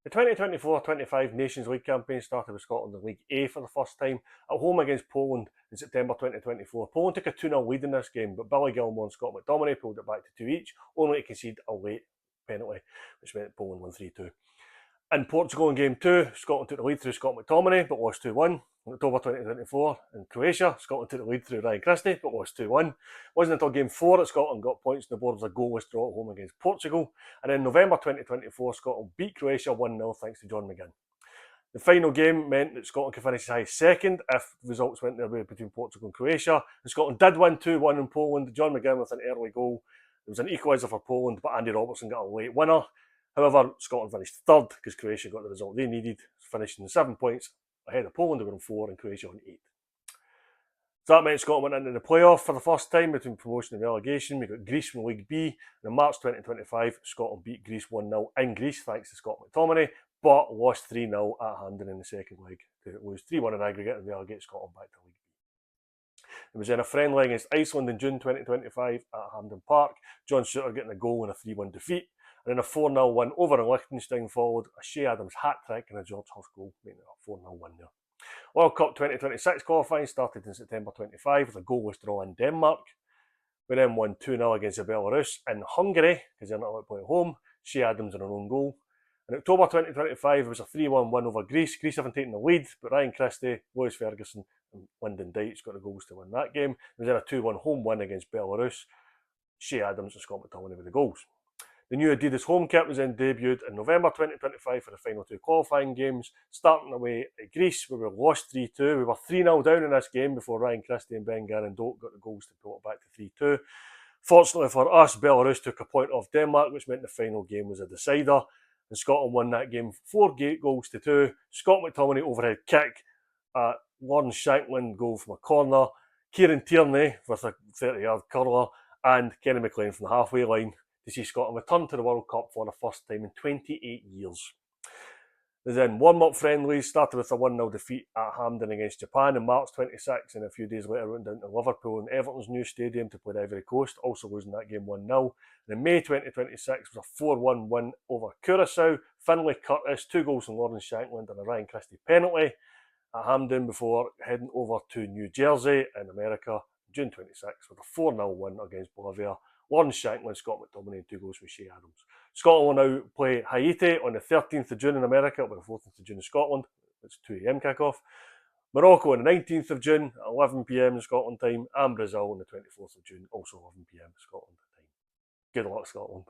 The 2024-25 Nations League campaign started with Scotland in League A for the first time at home against Poland in September 2024. Poland took a 2-0 lead in this game, but Billy Gilmour and Scott McTominay pulled it back to 2 each, only to concede a late penalty, which meant Poland won 3-2. In Portugal in Game 2, Scotland took the lead through Scott McTominay, but lost 2-1. In October 2024, in Croatia, Scotland took the lead through Ryan Christie, but lost 2-1. It wasn't until Game 4 that Scotland got points on the board with a goalless draw at home against Portugal. And in November 2024, Scotland beat Croatia 1-0 thanks to John McGinn. The final game meant that Scotland could finish as high as second if results went their way between Portugal and Croatia. And Scotland did win 2-1 in Poland. John McGinn with an early goal. It was an equaliser for Poland, but Andy Robertson got a late winner. However, Scotland finished third because Croatia got the result they needed, finishing 7 points ahead of Poland, who were on 4, and Croatia on 8. So that meant Scotland went into the playoff for the first time between promotion and relegation. We got Greece from League B. And in March 2025, Scotland beat Greece 1-0 in Greece thanks to Scott McTominay, but lost 3-0 at Hampden in the second leg to lose 3-1 in aggregate and relegate Scotland back to League B. It was in a friendly against Iceland in June 2025 at Hampden Park. John Souttar getting a goal in a 3-1 defeat. And then a 4-0 win over in Liechtenstein followed a Shea Adams hat-trick and a George Huss goal, making it a 4-0 win there. World Cup 2026 qualifying started in September 25 with a goalless draw in Denmark. We then won 2-0 against Belarus in Hungary, because they're not allowed to play at home. Shea Adams on an own goal. In October 2025, it was a 3-1 win over Greece. Greece haven't taken the lead, but Ryan Christie, Lewis Ferguson and Lyndon Dykes got the goals to win that game. It was then a 2-1 home win against Belarus. Shea Adams and Scott McTominay with the goals. The new Adidas home kit was then debuted in November 2025 for the final 2 qualifying games, starting away at Greece, where we lost 3-2. We were 3-0 down in this game before Ryan Christie and Ben Garendot got the goals to pull it back to 3-2. Fortunately for us, Belarus took a point off Denmark, which meant the final game was a decider, and Scotland won that game 4-2. Scott McTominay overhead kick, Lawrence Shankland goal from a corner, Kieran Tierney with a 30-yard curler, and Kenny McLean from the halfway line to see Scotland return to the World Cup for the first time in 28 years. The then warm-up friendlies started with a 1-0 defeat at Hampden against Japan in March 26, and a few days later went down to Liverpool and Everton's new stadium to play the Ivory Coast, also losing that game 1-0. And in May 2026 was a 4-1 win over Curaçao. Finlay Curtis, 2 goals from Lawrence Shankland and a Ryan Christie penalty at Hampden before heading over to New Jersey in America, June 26, with a 4-0 win against Bolivia. Lawrence Shankland, Scott McTominay, and 2 goals from Shea Adams. Scotland will now play Haiti on the 13th of June in America, it'll be the 14th of June in Scotland. It's 2 a.m. kick-off. Morocco on the 19th of June at 11 p.m. Scotland time, and Brazil on the 24th of June, also 11 p.m. Scotland time. Good luck, Scotland.